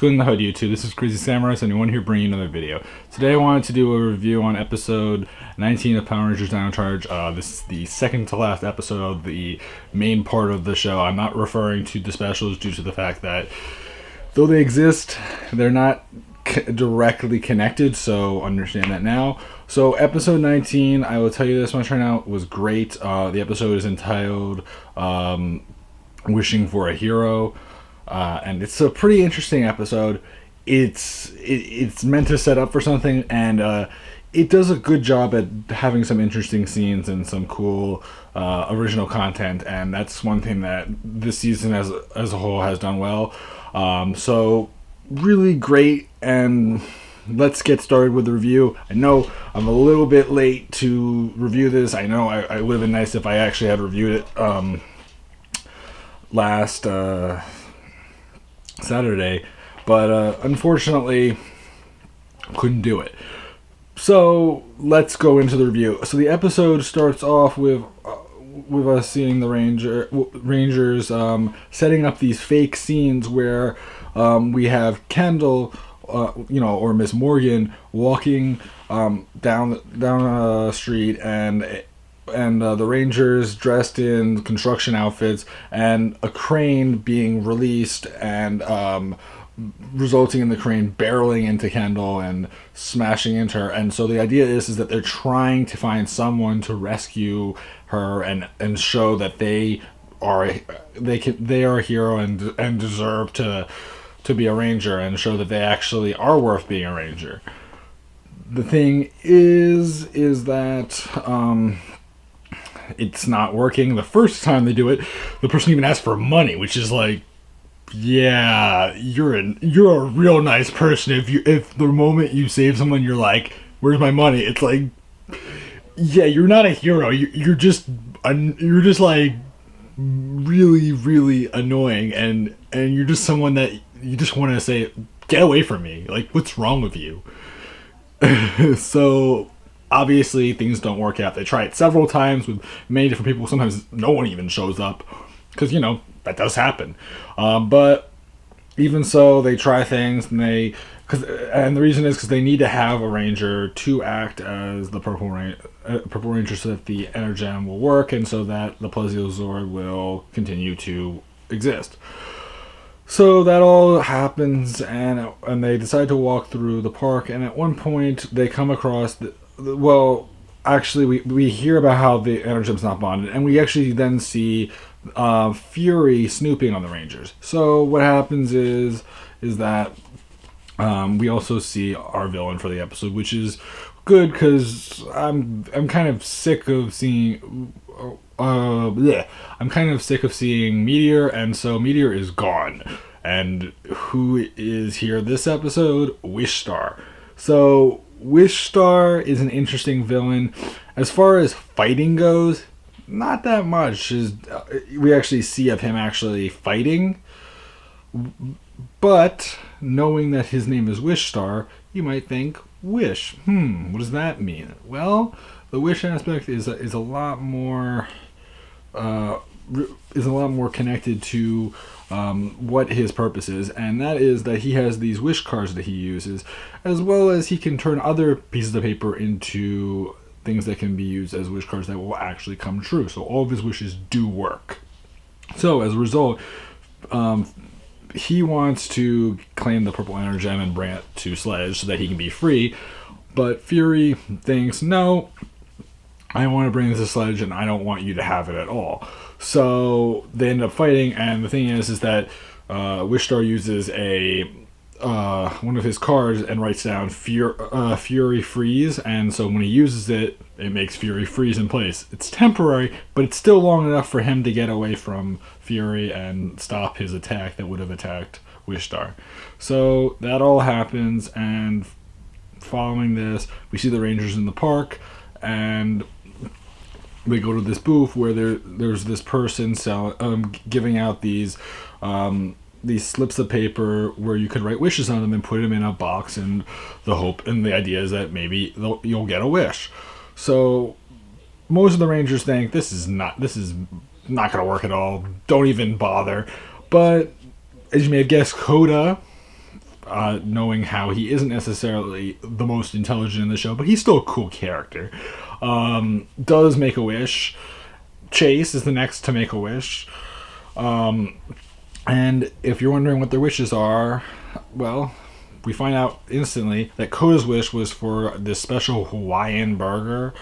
Good in the hood, YouTube. This is Crazy Samurai, and anyone here bringing another video. Today I wanted to do a review on episode 19 of Power Rangers Dino Charge. This is the second to last episode of the main part of the show. I'm not referring to the specials due to the fact that though they exist, they're not directly connected, so understand that now. So episode 19, I will tell you this much right now, was great. The episode is entitled Wishing for a Hero. And it's a pretty interesting episode. It's meant to set up for something, and it does a good job at having some interesting scenes and some cool original content, and that's one thing that this season as a whole has done well. So really great, and let's get started with the review. I know I'm a little bit late to review this. I know I would have been nice if I actually had reviewed it last Saturday, but unfortunately couldn't do it. So let's go into the review. So the episode starts off with us seeing the Rangers setting up these fake scenes where we have Kendall, or Miss Morgan walking down a street, and the Rangers dressed in construction outfits, and a crane being released, and resulting in the crane barreling into Kendall and smashing into her. And so the idea is that they're trying to find someone to rescue her and show that they are a hero and deserve to be a Ranger, and show that they actually are worth being a Ranger. The thing is that it's not working. The first time they do it, the person even asks for money, which is like, yeah, you're a real nice person. If the moment you save someone, you're like, where's my money? It's like, yeah, you're not a hero. You're just like really, really annoying, and you're just someone that you just want to say, get away from me. Like, what's wrong with you? So obviously things don't work out. They try it several times with many different people. Sometimes no one even shows up, because that does happen. But even so, they try things, and the reason is because they need to have a Ranger to act as the Purple Ranger, so that the Energem will work, and so that the Plesiosaur will continue to exist. So that all happens, and they decide to walk through the park, and at one point they come across we hear about how the Energem's not bonded, and we actually then see Fury snooping on the Rangers. So what happens is that we also see our villain for the episode, which is good, because I'm kind of sick of seeing I'm kind of sick of seeing Meteor, and so Meteor is gone. And who is here this episode? Wishstar. So Wishstar is an interesting villain. As far as fighting goes, not that much. We actually see of him actually fighting. But knowing that his name is Wishstar, you might think, wish. What does that mean? Well, the wish aspect is a lot more connected to what his purpose is, and that is that he has these wish cards that he uses, as well as he can turn other pieces of paper into things that can be used as wish cards that will actually come true. So all of his wishes do work. So as a result, he wants to claim the Purple Energem and bring it to Sledge so that he can be free, but Fury thinks, no, I want to bring this to Sledge, and I don't want you to have it at all. So they end up fighting, and the thing is that Wishstar uses one of his cards and writes down Fury Freeze, and so when he uses it, it makes Fury freeze in place. It's temporary, but it's still long enough for him to get away from Fury and stop his attack that would have attacked Wishstar. So that all happens, and following this, we see the Rangers in the park, and we go to this booth where there's this person giving out these slips of paper where you could write wishes on them and put them in a box, and the idea is that maybe you'll get a wish. So most of the Rangers think this is not going to work at all. Don't even bother. But as you may have guessed, Koda knowing how he isn't necessarily the most intelligent in the show, but he's still a cool character. Does make a wish. Chase is the next to make a wish. And if you're wondering what their wishes are, well, we find out instantly that Koda's wish was for this special Hawaiian burger,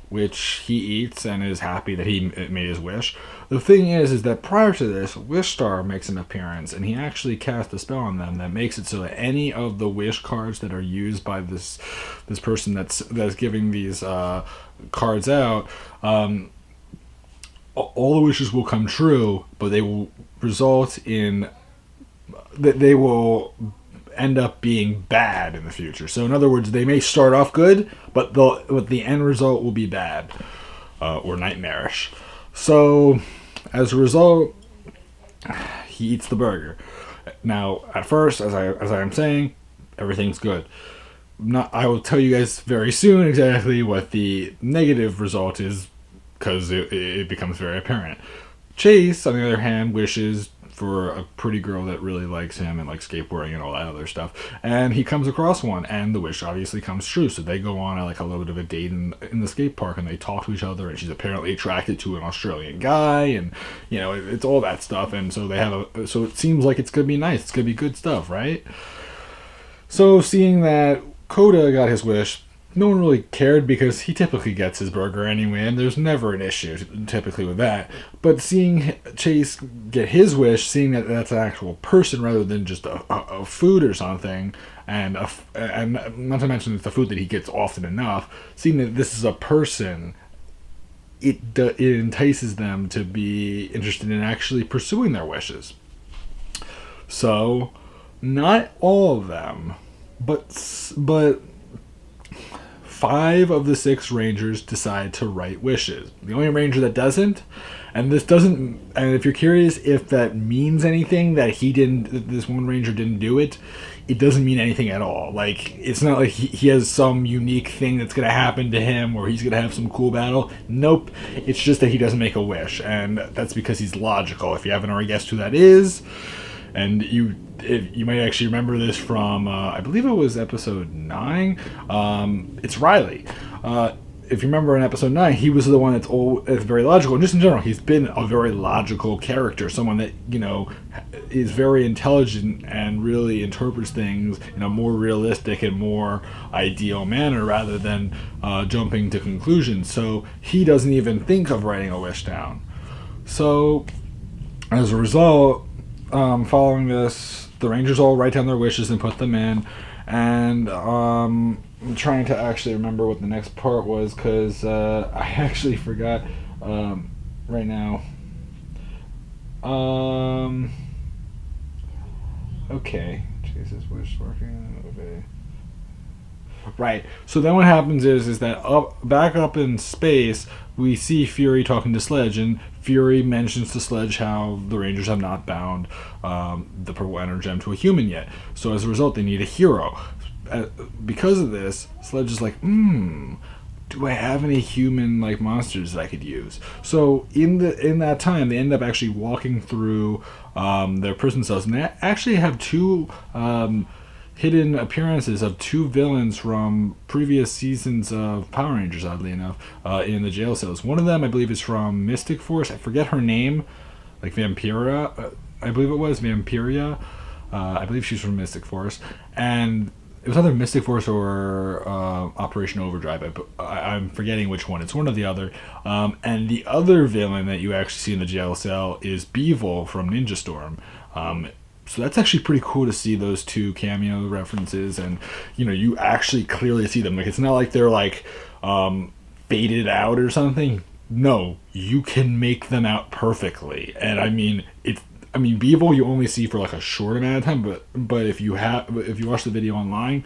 which he eats and is happy that he made his wish. The thing is that prior to this, Wishstar makes an appearance, and he actually casts a spell on them that makes it so that any of the wish cards that are used by this person that's giving these cards out, all the wishes will come true, but they will result in that they will end up being bad in the future. So in other words, they may start off good, but the end result will be bad or nightmarish. So as a result, he eats the burger. Now, at first, as I am saying, everything's good. I will tell you guys very soon exactly what the negative result is, because it becomes very apparent. Chase, on the other hand, wishes for a pretty girl that really likes him and likes skateboarding and all that other stuff, and he comes across one, and the wish obviously comes true. So they go on a little bit of a date in the skate park, and they talk to each other, and she's apparently attracted to an Australian guy, and it's all that stuff. And so so it seems like it's gonna be nice, it's gonna be good stuff, right? So seeing that Koda got his wish, no one really cared, because he typically gets his burger anyway, and there's never an issue typically with that. But seeing Chase get his wish, seeing that that's an actual person rather than just a food or something, and not to mention it's the food that he gets often enough, seeing that this is a person, it entices them to be interested in actually pursuing their wishes. So, not all of them, but 5 of the 6 rangers decide to write wishes. The only ranger that doesn't, and if you're curious if that means anything, that this one ranger didn't do it, it doesn't mean anything at all. Like, it's not like he has some unique thing that's going to happen to him, or he's going to have some cool battle. Nope. It's just that he doesn't make a wish, and that's because he's logical. If you haven't already guessed who that is, and you might actually remember this from, I believe it was episode 9. It's Riley. If you remember in episode 9, he was the one that's very logical. And just in general, he's been a very logical character. Someone that, is very intelligent and really interprets things in a more realistic and more ideal manner rather than jumping to conclusions. So he doesn't even think of writing a wish down. So as a result, following this, the rangers all write down their wishes and put them in, and I'm trying to actually remember what the next part was, because I actually forgot right now. Okay. Jesus, wish working. Okay. Right. So then what happens is that back up in space, we see Fury talking to Sledge, and Fury mentions to Sledge how the Rangers have not bound the Purple Energy Gem to a human yet. So as a result, they need a hero. Because of this, Sledge is like, do I have any human-like monsters that I could use? So in that time, they end up actually walking through their prison cells, and they actually have 2 hidden appearances of 2 villains from previous seasons of Power Rangers, oddly enough, in the jail cells. One of them, I believe, is from Mystic Force. I forget her name, like Vampira. I believe it was Vampiria. I believe she's from Mystic Force. And it was either Mystic Force or Operation Overdrive. I'm forgetting which one. It's one or the other. And the other villain that you actually see in the jail cell is Beevil from Ninja Storm. So that's actually pretty cool to see those 2 cameo references, and you actually clearly see them. Like, it's not like they're faded out or something. No, you can make them out perfectly. And Beevil you only see for a short amount of time, but if you watch the video online,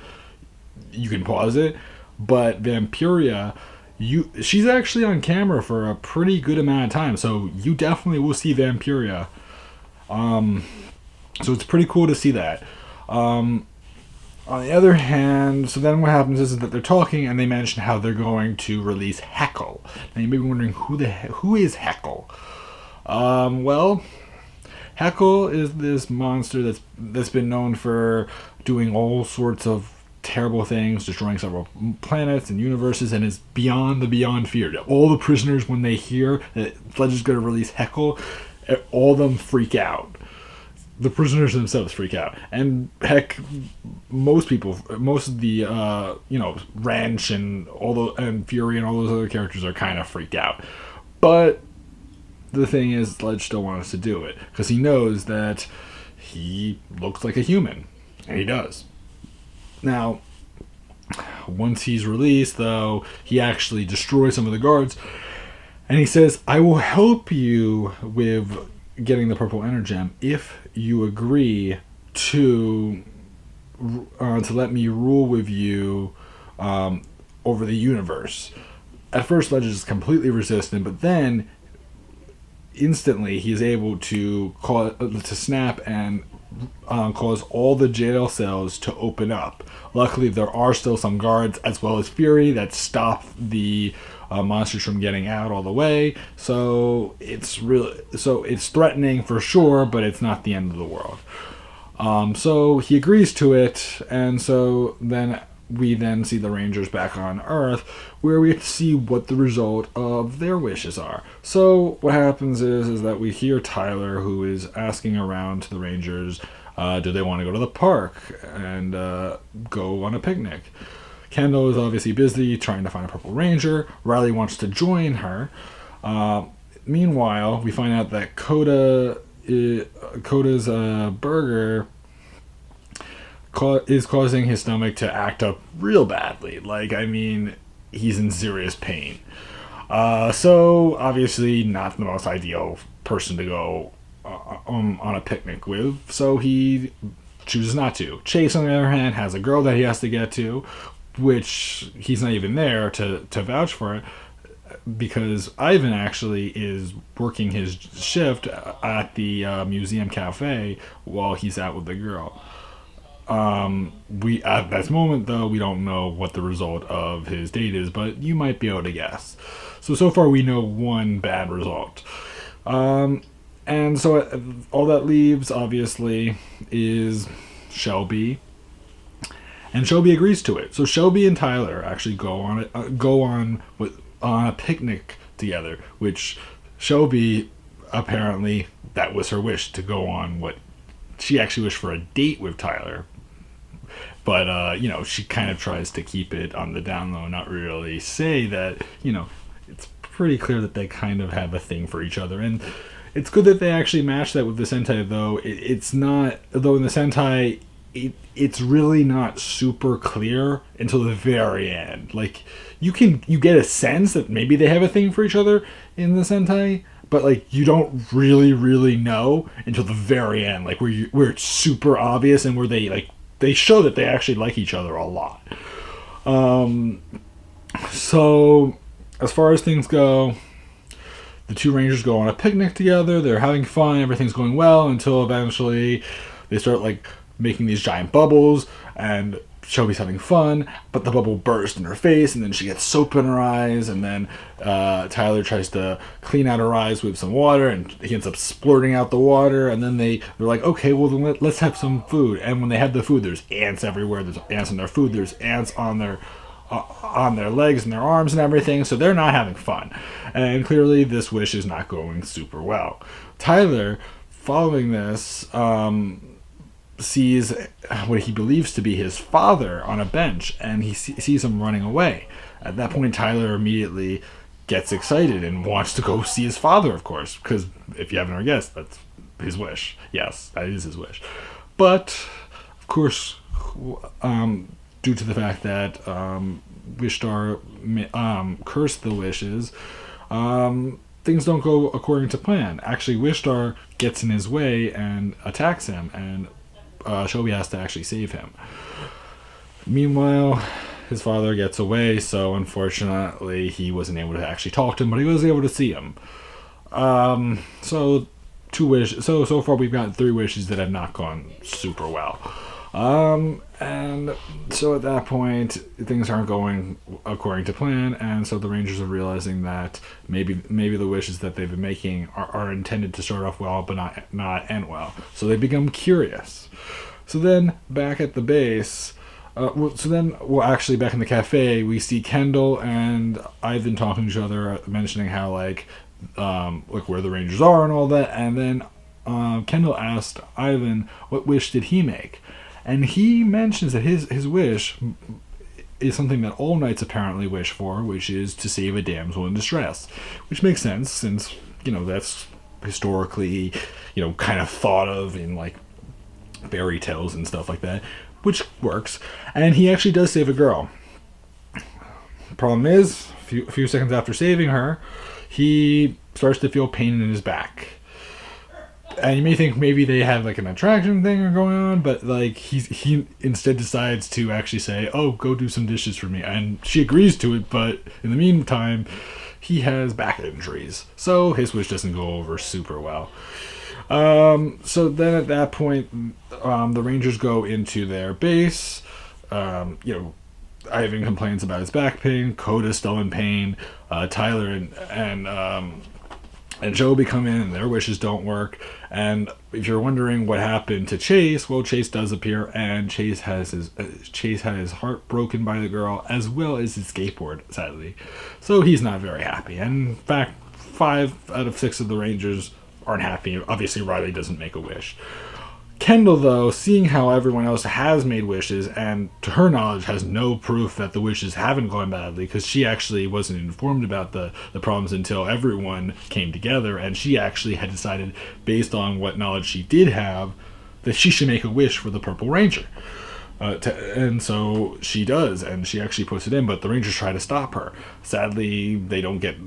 you can pause it. But Vampiria, she's actually on camera for a pretty good amount of time, so you definitely will see Vampiria. So it's pretty cool to see that. On the other hand, so then what happens is that they're talking, and they mention how they're going to release Heckle. Now you may be wondering, who is Heckle? Well, Heckle is this monster that's been known for doing all sorts of terrible things, destroying several planets and universes, and is beyond the beyond feared. All the prisoners, when they hear that Sledge is going to release Heckle, all of them freak out. The prisoners themselves freak out, and heck, most of the Wrench and Fury and all those other characters are kind of freaked out. But the thing is, Sledge still wants to do it because he knows that he looks like a human, and he does. Now, once he's released, though, he actually destroys some of the guards, and he says, "I will help you with getting the purple energem if you agree to let me rule with you over the universe." At first, Sledge is completely resistant, but then instantly he is able to snap and cause all the jail cells to open up. Luckily, there are still some guards as well as Fury that stop the monsters from getting out all the way. So it's threatening for sure, but it's not the end of the world. So he agrees to it, and so then we see the Rangers back on Earth, where we get to see what the result of their wishes are. So what happens is that we hear Tyler, who is asking around to the Rangers, do they want to go to the park and go on a picnic? Kendall is obviously busy trying to find a Purple Ranger. Riley wants to join her. Meanwhile, we find out that Koda's burger is causing his stomach to act up real badly. He's in serious pain. So, obviously, not the most ideal person to go on a picnic with. So he chooses not to. Chase, on the other hand, has a girl that he has to get to, which he's not even there to vouch for it, because Ivan actually is working his shift at the museum cafe while he's out with the girl. At this moment, though, we don't know what the result of his date is, but you might be able to guess. So far we know one bad result. And so all that leaves, obviously, is Shelby. And Shelby agrees to it. So Shelby and Tyler actually go on a picnic together, which Shelby, apparently, that was her wish, to go on what she actually wished for, a date with Tyler. But, she kind of tries to keep it on the down low, not really say that, it's pretty clear that they kind of have a thing for each other. And it's good that they actually match that with the Sentai, though. It's not, though in the Sentai, it's really not super clear until the very end. You get a sense that maybe they have a thing for each other in the Sentai, but you don't really know until the very end, where it's super obvious and where they show that they actually like each other a lot. So as far as things go, the two Rangers go on a picnic together. They're having fun. Everything's going well until eventually they start making these giant bubbles, and Shelby's having fun, but the bubble bursts in her face, and then she gets soap in her eyes, and then Tyler tries to clean out her eyes with some water, and he ends up splurting out the water, and then they're like, okay, well then let's have some food. And when they have the food, there's ants everywhere. There's ants on their food. There's ants on their legs and their arms and everything, so they're not having fun. And clearly this wish is not going super well. Tyler, following this, sees what he believes to be his father on a bench, and he sees him running away. At that point, Tyler immediately gets excited and wants to go see his father, of course, because if you haven't already guessed, that's his wish. Yes, that is his wish. But, of course, due to the fact that Wishstar cursed the wishes, things don't go according to plan. Actually, Wishstar gets in his way and attacks him, and Shelby has to actually save him. Meanwhile, his father gets away, so unfortunately he wasn't able to actually talk to him, but he was able to see him. So far we've got 3 wishes that have not gone super well. And so at that point, things aren't going according to plan, and so the Rangers are realizing that maybe the wishes that they've been making are intended to start off well, but not end well. So they become curious. So then back at the base. Actually, back in the cafe, we see Kendall and Ivan talking to each other, mentioning how like where the Rangers are and all that. And then Kendall asked Ivan what wish did he make, and he mentions that his wish is something that all knights apparently wish for, which is to save a damsel in distress, which makes sense since that's historically kind of thought of in like fairy tales and stuff like that, which works. And he actually does save a girl. Problem is, a few seconds after saving her, he starts to feel pain in his back. And you may think maybe they have like an attraction thing going on, but like he instead decides to actually say, "Oh, go do some dishes for me," and she agrees to it. But in the meantime, he has back injuries, so his wish doesn't go over super well. So then at that point, the Rangers go into their base. Ivan complains about his back pain. Koda's still in pain. Tyler and Joby come in, and their wishes don't work. And if you're wondering what happened to Chase, well, Chase does appear, and Chase had his heart broken by the girl, as well as his skateboard, sadly. So he's not very happy. And in fact, 5 out of 6 of the Rangers aren't happy. Obviously, Riley doesn't make a wish. Kendall, though, seeing how everyone else has made wishes, and to her knowledge has no proof that the wishes haven't gone badly, because she actually wasn't informed about the problems until everyone came together, and she actually had decided, based on what knowledge she did have, that she should make a wish for the Purple Ranger. And so she does, and she actually puts it in, but the Rangers try to stop her. Sadly, they don't get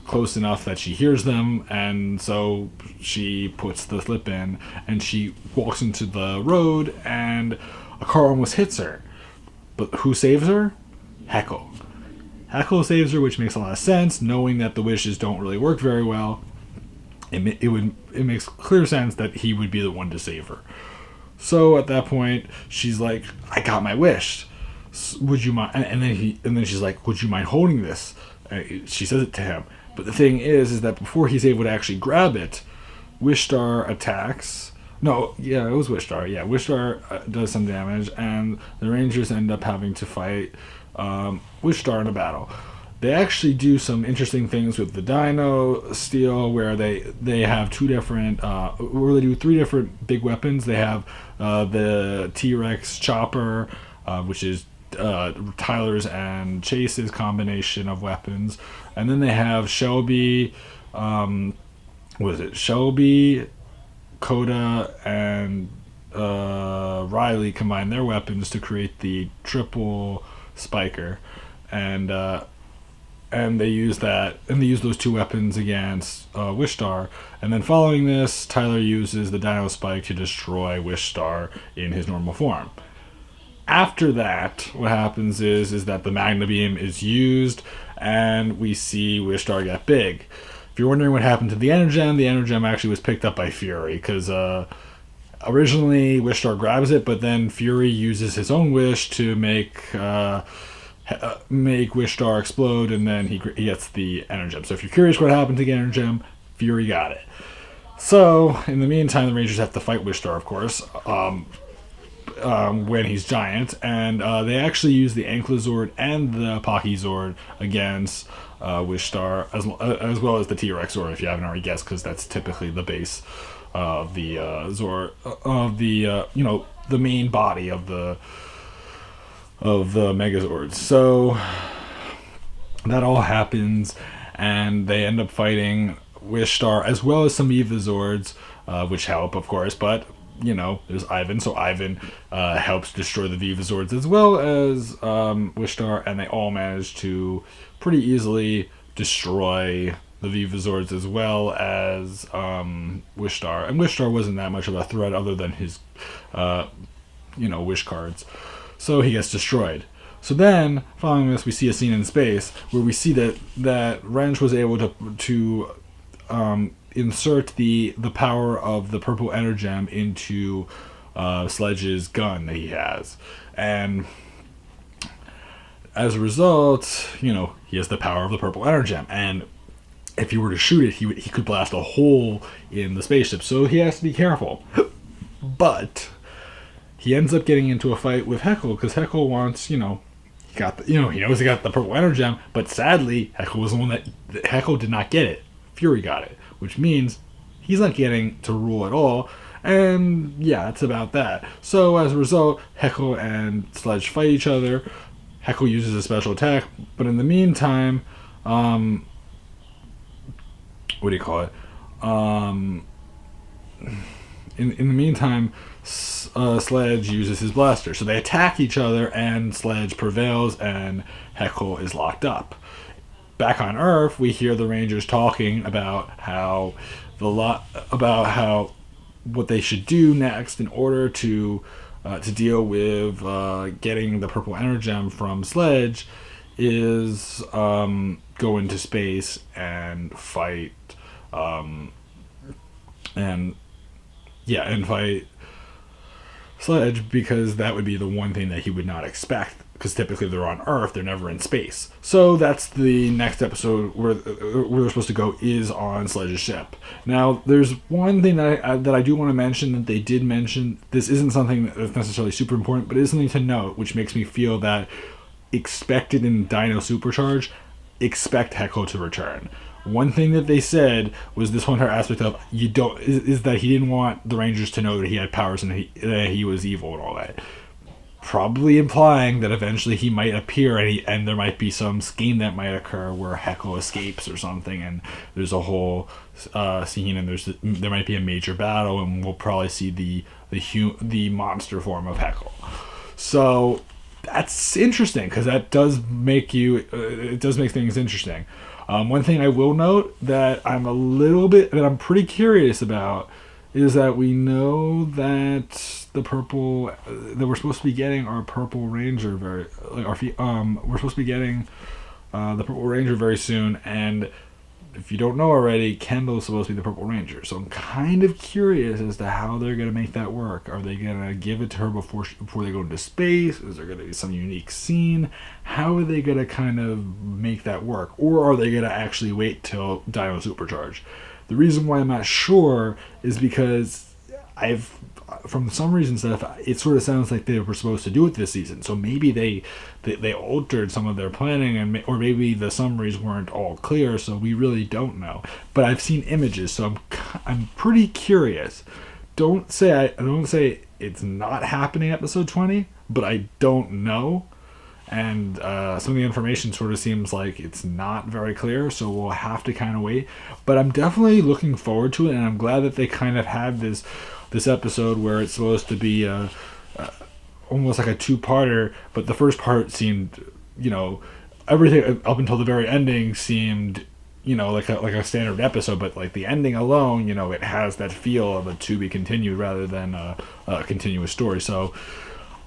close enough that she hears them, and so she puts the slip in, and she walks into the road, and a car almost hits her. But who saves her? Heckle. Heckle saves her, which makes a lot of sense, knowing that the wishes don't really work very well. It makes clear sense that he would be the one to save her. So at that point, she's like, "I got my wish. Would you mind?" And then she's like, "Would you mind holding this?" She says it to him. But the thing is that before he's able to actually grab it, Wishstar attacks. No, yeah, it was Wishstar. Yeah, Wishstar does some damage, and the Rangers end up having to fight Wishstar in a battle. They actually do some interesting things with the Dino steel, where they have 2 different, or they do 3 different big weapons. They have the T-Rex chopper, which is Tyler's and Chase's combination of weapons, and then they have Shelby, Shelby, Koda, and Riley combine their weapons to create the triple spiker, and they use those 2 weapons against Wishstar, and then following this, Tyler uses the Dino Spike to destroy Wishstar in his normal form. After that, what happens is that the Magna Beam is used, and we see Wishstar get big. If you're wondering what happened to the Energem actually was picked up by Fury, because originally Wishstar grabs it, but then Fury uses his own wish to make Wishstar explode, and then he gets the Energem. So if you're curious what happened to the Energem, Fury got it. So in the meantime, the Rangers have to fight Wishstar, of course. When he's giant, and they actually use the Ankylosaur and the Pachysord against Wishstar, as well as the T-Rex Zord, if you haven't already guessed, because that's typically the base of the Zord, of the the main body of the Megazords. So that all happens, and they end up fighting Wishstar as well as some Evazords, which help, of course, but there's Ivan, so Ivan helps destroy the Vivazords as well as Wishstar, and they all manage to pretty easily destroy the Vivazords as well as Wishstar. And Wishstar wasn't that much of a threat other than his, wish cards. So he gets destroyed. So then, following this, we see a scene in space where we see that Wrench was able to insert the power of the purple Energem into Sledge's gun that he has. And as a result, he has the power of the purple energem. And if he were to shoot it, he could blast a hole in the spaceship. So he has to be careful. But he ends up getting into a fight with Heckle because Heckle wants, he knows he got the purple energem, but sadly, Heckle was the one that Heckle did not get it. Fury got it, which means he's not getting to rule at all. And yeah, it's about that. So as a result, Heckle and Sledge fight each other. Heckle uses a special attack, but in the meantime, what do you call it? In the meantime, Sledge uses his blaster. So they attack each other, and Sledge prevails, and Heckle is locked up. Back on Earth, we hear the Rangers talking about how what they should do next in order to deal with getting the purple energem from Sledge is go into space and fight and fight Sledge, because that would be the one thing that he would not expect, because typically they're on Earth, they're never in space. So that's the next episode where they're supposed to go, is on Sledge's ship. Now, there's one thing that I do want to mention that they did mention. This isn't something that's necessarily super important, but it is something to note, which makes me feel that expected in Dino Supercharge, expect Heckle to return. One thing that they said was this whole entire aspect of is that he didn't want the Rangers to know that he had powers and that he was evil and all that. Probably implying that eventually he might appear and there might be some scheme that might occur where Heckle escapes or something, and there's a whole scene, and there might be a major battle, and we'll probably see the monster form of Heckle. So that's interesting, because that does make things interesting. One thing I will note that I'm pretty curious about is that we know that the purple that we're supposed to be getting our Purple Ranger we're supposed to be getting the Purple Ranger very soon, and if you don't know already, Kendall's supposed to be the Purple Ranger. So I'm kind of curious as to how they're going to make that work. Are they going to give it to her before they go into space? Is there going to be some unique scene? How are they going to kind of make that work? Or are they going to actually wait till Dino Supercharge? The reason why I'm not sure is because from some reasons it sort of sounds like they were supposed to do it this season. So maybe they altered some of their planning, or maybe the summaries weren't all clear, so we really don't know. But I've seen images, so I'm pretty curious. Don't say it's not happening episode 20, but I don't know. And some of the information sort of seems like it's not very clear, so we'll have to kind of wait. But I'm definitely looking forward to it, and I'm glad that they kind of had this episode where it's supposed to be almost like a two-parter, but the first part seemed, everything up until the very ending seemed, like a standard episode, but like the ending alone, it has that feel of a to be continued rather than a continuous story. So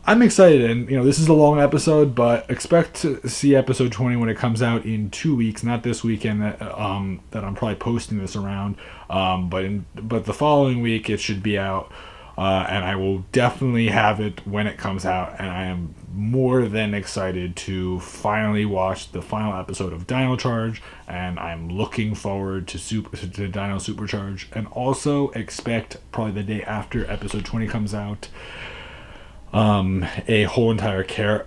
I'm excited, and this is a long episode, but expect to see episode 20 when it comes out in 2 weeks, not this weekend that I'm probably posting this around, but the following week it should be out, and I will definitely have it when it comes out, and I am more than excited to finally watch the final episode of Dino Charge, and I'm looking forward to Dino Supercharge, and also expect probably the day after episode 20 comes out a whole entire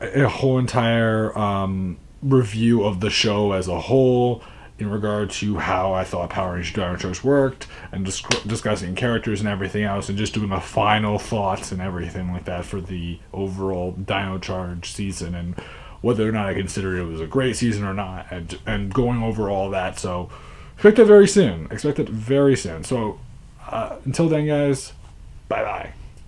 review of the show as a whole in regard to how I thought Power Rangers Dino Charge worked, and discussing characters and everything else, and just doing a final thoughts and everything like that for the overall Dino Charge season, and whether or not I consider it was a great season or not, and going over all that. So expect it very soon. So until then, guys, bye bye.